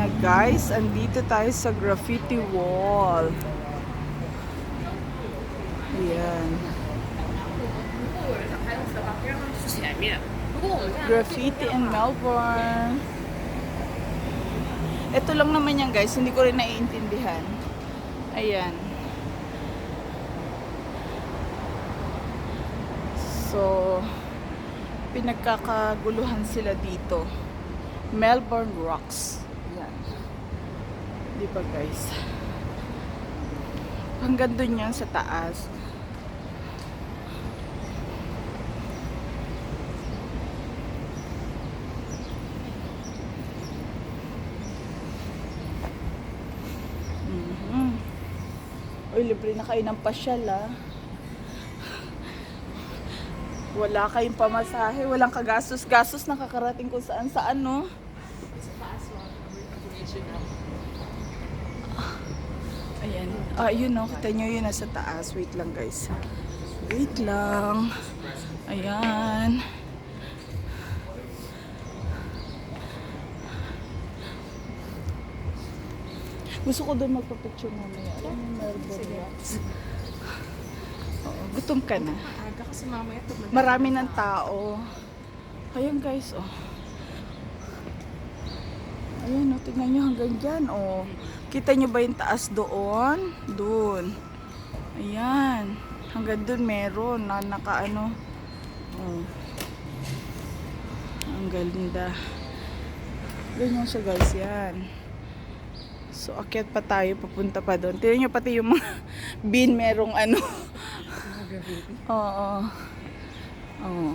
na guys, andito tayo sa graffiti wall. Ayan. Graffiti in Melbourne. Ito lang naman yan guys, hindi ko rin naiintindihan. Ayan. So, pinagkakaguluhan sila dito. Melbourne Rocks. Yan. Di ba guys? Hanggang dun yan sa taas. Uy, libre na kayo ng pasyal ah. Wala kayong pamasahe, walang kagastos-gastos, nakakarating kung saan-saan, no? Ayan. Yun, no? Kita nyo yun nasa taas. Wait lang, guys. Wait lang. Ayan. Gusto ko doon magpa-picture mamaya. Alam mo, Melbourne Rocks. Oo, gutom ka na. Aga kasi mamaya Marami ng tao. Ayan guys, oh. Ayan, oh, tingnan nyo hanggang dyan, oh. Kita nyo ba yung taas doon? Doon. Ayan. Hanggang doon meron na nakaano. Oh. Ang ganda. Ganyan siya guys, yan. So, akyat pa tayo, papunta pa doon. Tingnan nyo pati yung mga bin merong ano. Oo. Oo.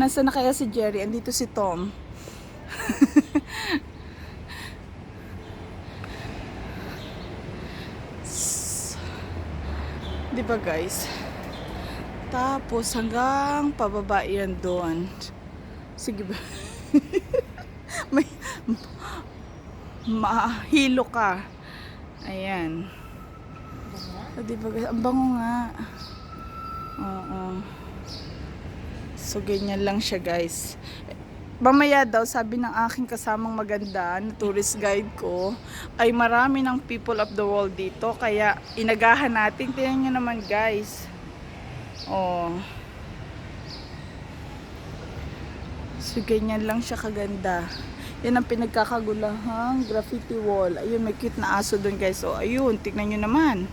Nasaan na kaya si Jerry? Andito si Tom. Di ba guys? Tapos hanggang pababa yan doon. Sige ba? May mahilo ka. Ayan. Di ba guys? Ang bango nga. Oo. So, ganyan lang siya guys. Mamaya daw, sabi ng aking kasamang maganda na tourist guide ko, ay marami ng people of the world dito. Kaya, inagahan natin. Tingnan nyo naman guys. Oh. So, ganyan lang siya kaganda. Yan ang pinagkakagulahang graffiti wall. Ayun, may cute na aso doon guys. So, ayun, tignan nyo naman.